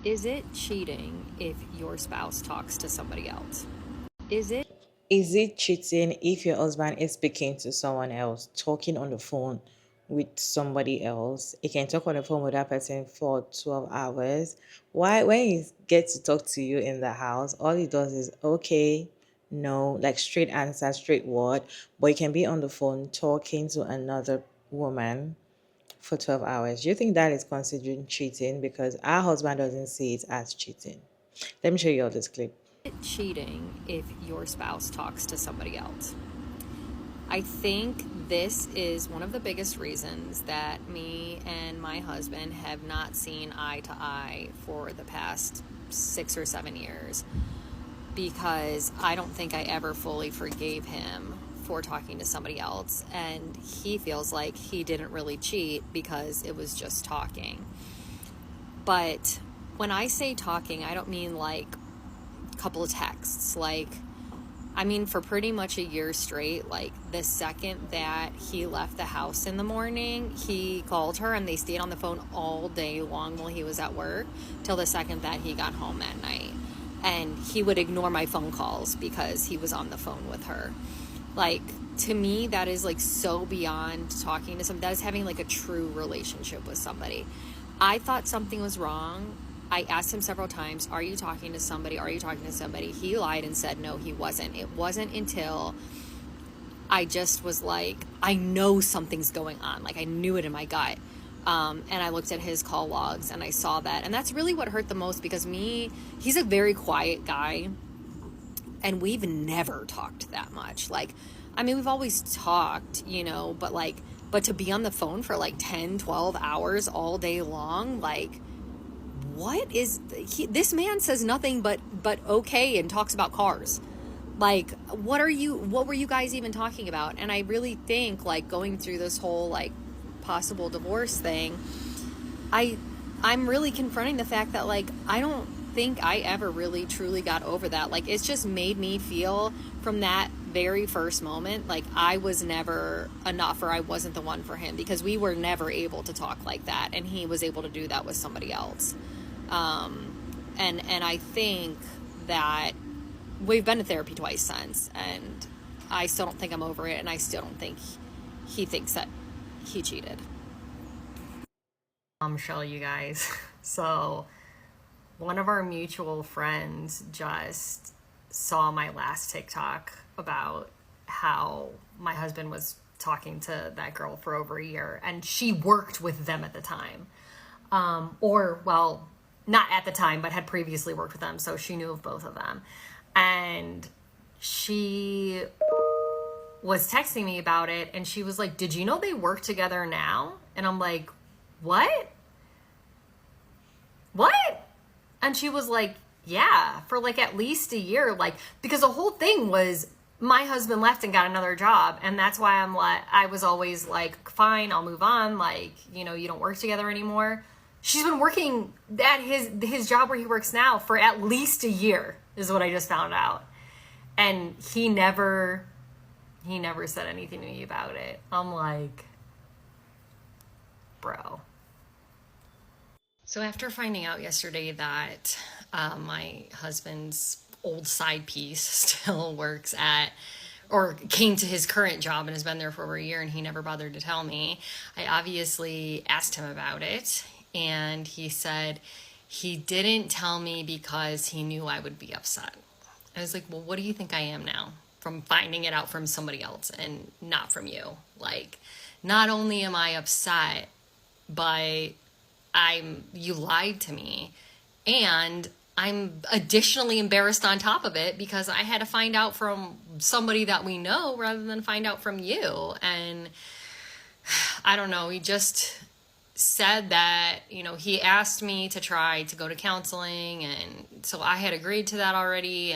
Is it cheating if your spouse talks to somebody else? Is it Is it cheating if your husband is speaking to someone else, talking on the phone with somebody else? He can talk on the phone with that person for 12 hours. Why, when he gets to talk to you in the house, all he does is okay, no, like straight answer, straight word. But he can be on the phone talking to another woman for 12 hours. Do you think that is considered cheating? Because our husband doesn't see it as cheating. Let me show you all this clip. cheating if your spouse talks to somebody else? I think this is one of the biggest reasons that me and my husband have not seen eye to eye for the past 6 or 7 years, because I don't think I ever fully forgave him for talking to somebody else, and he feels like he didn't really cheat because it was just talking. But when I say talking, I don't mean like a couple of texts. I mean, for pretty much a year straight, like the second that he left the house in the morning, he called her and they stayed on the phone all day long while he was at work till the second that he got home at night. And he would ignore my phone calls because he was on the phone with her. Like, to me, that is like so beyond talking to somebody. That is having like a true relationship with somebody. I thought something was wrong. I asked him several times, are you talking to somebody? Are you talking to somebody? He lied and said, no, he wasn't. It wasn't until I just was like, I know something's going on. Like, I knew it in my gut. And I looked at his call logs and I saw that. And that's really what hurt the most, because he's a very quiet guy. And we've never talked that much. Like, I mean, we've always talked, but to be on the phone for like 10, 12 hours all day long, like, this man says nothing but okay and talks about cars. Like, what were you guys even talking about? And I really think, like, going through this whole like possible divorce thing, I I'm really confronting the fact that, like, I don't think I ever really truly got over that. Like, it's just made me feel from that very first moment like I was never enough, or I wasn't the one for him, because we were never able to talk like that and he was able to do that with somebody else. And I think that we've been to therapy twice since, and I still don't think I'm over it, and I still don't think he thinks that he cheated. Show you guys. So one of our mutual friends just saw my last TikTok about how my husband was talking to that girl for over a year, and she worked with them at the time. Or, well, not at the time, but had previously worked with them, so she knew of both of them. And she was texting me about it, and she was like, did you know they work together now? And I'm like, what? What? And she was like, yeah, for like at least a year. Like, because the whole thing was my husband left and got another job. And that's why I was always like, fine, I'll move on. Like, you don't work together anymore. She's been working at his job where he works now for at least a year, is what I just found out. And he never said anything to me about it. I'm like, bro. So after finding out yesterday that my husband's old side piece still works at, or came to his current job and has been there for over a year, and he never bothered to tell me, I obviously asked him about it, and he said he didn't tell me because he knew I would be upset. I was like, well, what do you think I am now from finding it out from somebody else and not from you? Like, not only am I upset, but you lied to me, and I'm additionally embarrassed on top of it because I had to find out from somebody that we know rather than find out from you. And I don't know, he just said that, he asked me to try to go to counseling, and so I had agreed to that already,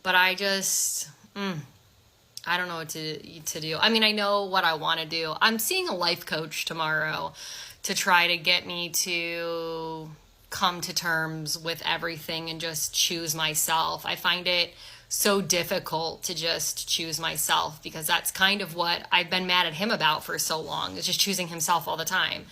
but I just I don't know what to do. I mean, I know what I want to do. I'm seeing a life coach tomorrow to try to get me to come to terms with everything and just choose myself. I find it so difficult to just choose myself, because that's kind of what I've been mad at him about for so long, is just choosing himself all the time.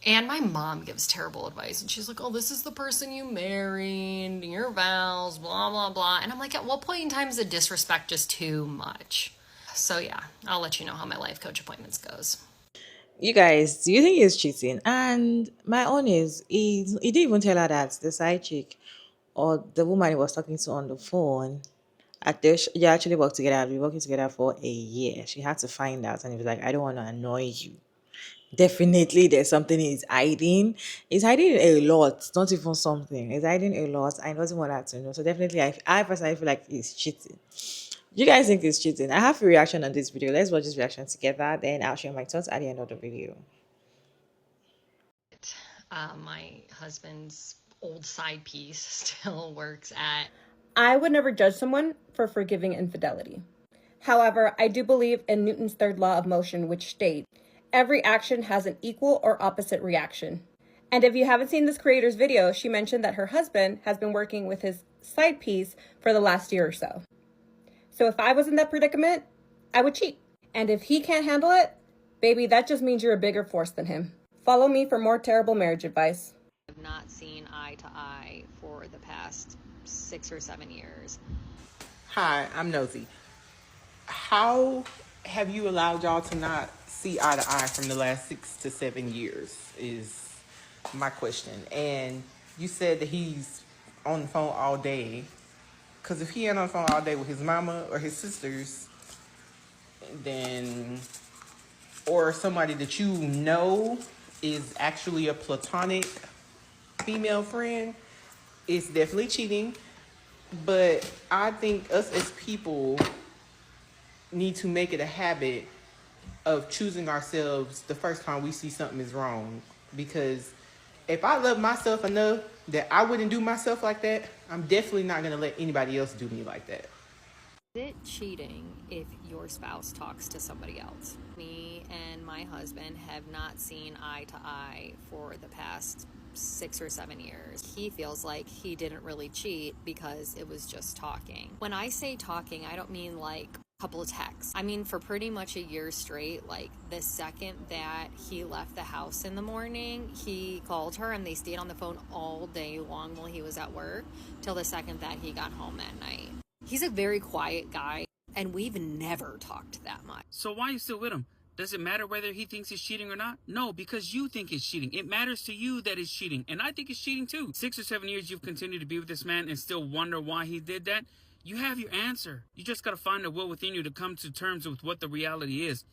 And my mom gives terrible advice. And she's like, oh, this is the person you married, your vows, blah, blah, blah. And I'm like, at what point in time is the disrespect just too much? So, yeah, I'll let you know how my life coach appointments goes. You guys, do you think he's cheating? And my own is, he didn't even tell her that the side chick or the woman he was talking to on the phone, you actually worked together, I've been working together for a year. She had to find out, and he was like, I don't want to annoy you. Definitely there's something he's hiding. He's hiding a lot, not even something. He's hiding a lot. I doesn't want her to know. So definitely I personally feel like he's cheating. You guys think he's cheating? I have a reaction on this video. Let's watch this reaction together. Then I'll share my thoughts at the end of the video. My husband's old side piece still works at. I would never judge someone for forgiving infidelity. However, I do believe in Newton's third law of motion, which states every action has an equal or opposite reaction. And if you haven't seen this creator's video, she mentioned that her husband has been working with his side piece for the last year or so. So if I was in that predicament, I would cheat. And if he can't handle it, baby, that just means you're a bigger force than him. Follow me for more terrible marriage advice. I've not seen eye to eye for the past 6 or 7 years. Hi, I'm Nosy. How have you allowed y'all to not see eye to eye from the last 6 to 7 years is my question. And you said that he's on the phone all day. Because if he ain't on the phone all day with his mama or his sisters, then, or somebody that you know is actually a platonic female friend, it's definitely cheating. But I think us as people need to make it a habit of choosing ourselves the first time we see something is wrong. Because if I love myself enough that I wouldn't do myself like that, I'm definitely not going to let anybody else do me like that. Is it cheating if your spouse talks to somebody else? Me and my husband have not seen eye to eye for the past 6 or 7 years. He feels like he didn't really cheat because it was just talking. When I say talking, I don't mean like a couple of texts. I mean for pretty much a year straight. Like the second that he left the house in the morning, he called her and they stayed on the phone all day long while he was at work till the second that he got home at night. He's a very quiet guy, and we've never talked that much. So why are you still with him? Does it matter whether he thinks he's cheating or not? No, because you think it's cheating. It matters to you that it's cheating, and I think it's cheating too. 6 or 7 years you've continued to be with this man and still wonder why he did that? You have your answer. You just got to find a will within you to come to terms with what the reality is.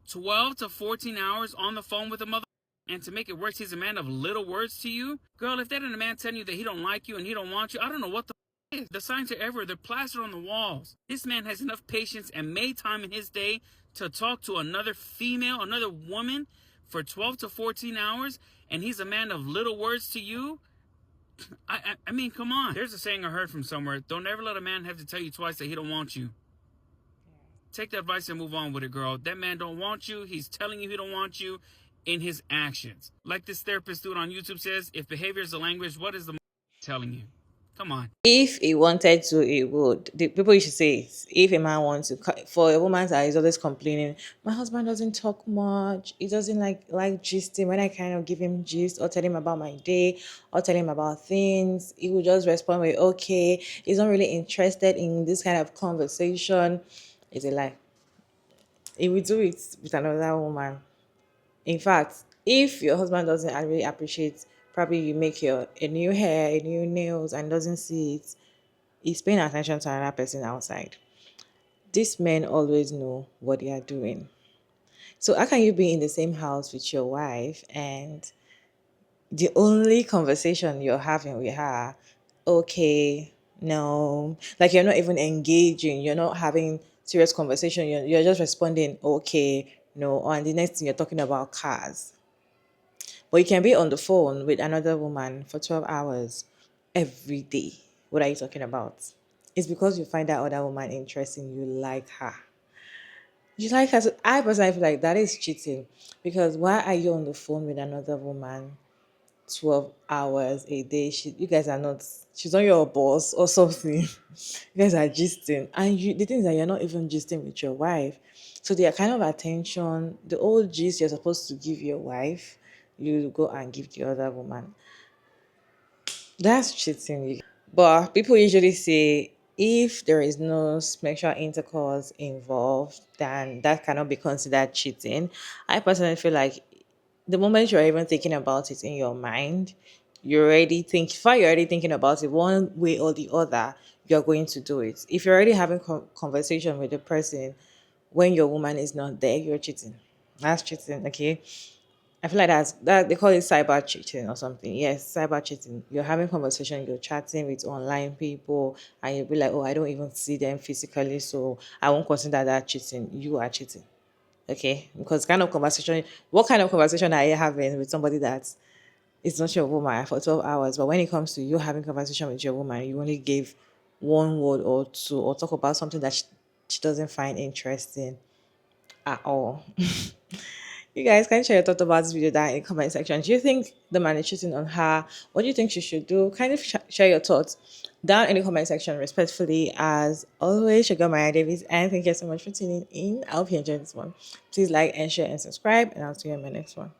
12 to 14 hours on the phone with a mother, and to make it worse, he's a man of little words to you? Girl, if that ain't a man telling you that he don't like you and he don't want you, I don't know what the is. The signs are everywhere. They're plastered on the walls. This man has enough patience and made time in his day to talk to another female, another woman for 12 to 14 hours, and he's a man of little words to you? I mean, come on. There's a saying I heard from somewhere. Don't ever let a man have to tell you twice that he don't want you. Take the advice and move on with it, girl. That man don't want you. He's telling you he don't want you in his actions. Like this therapist dude on YouTube says, if behavior is a language, what is the telling you? Come on. If he wanted to, he would. The people you should say is, if a man wants to, for a woman that is always complaining, my husband doesn't talk much. He doesn't like gisting. When I kind of give him gist or tell him about my day or tell him about things, he will just respond with okay. He's not really interested in this kind of conversation. It's a lie. He will do it with another woman. In fact, if your husband doesn't really appreciate, probably you make a new hair, a new nails, and doesn't see it, he's paying attention to another person outside. These men always know what they are doing. So how can you be in the same house with your wife and the only conversation you're having with her, okay, no, like you're not even engaging, you're not having serious conversation, you're just responding, okay, no, and the next thing you're talking about cars. But you can be on the phone with another woman for 12 hours every day. What are you talking about? It's because you find that other woman interesting, you like her. You like her. So I personally feel like that is cheating. Because why are you on the phone with another woman 12 hours a day? You guys are not, she's not your boss or something. You guys are gisting. And the thing is that you're not even gisting with your wife. So the kind of attention, the old gist you're supposed to give your wife, you go and give the other woman. That's cheating. But people usually say if there is no sexual intercourse involved, then that cannot be considered cheating. I personally feel like the moment you're even thinking about it in your mind, you're already thinking about it one way or the other, you're going to do it. If you're already having conversation with the person when your woman is not there, you're cheating. That's cheating, okay? I feel like that they call it cyber cheating or something. Yes, cyber cheating. You're having conversation, you're chatting with online people, and you'll be like, "Oh, I don't even see them physically, so I won't consider that cheating." You are cheating, okay? Because what kind of conversation are you having with somebody that is not your woman for 12 hours? But when it comes to you having conversation with your woman, you only give one word or two, or talk about something that she doesn't find interesting at all. You guys can share your thoughts about this video down in the comment section. Do you think the man is cheating on her? What do you think she should do? Kind of share your thoughts down in the comment section respectfully. As always, Sugar Maya Davis, and thank you so much for tuning in. I hope you enjoyed this one. Please like and share and subscribe, and I'll see you in my next one.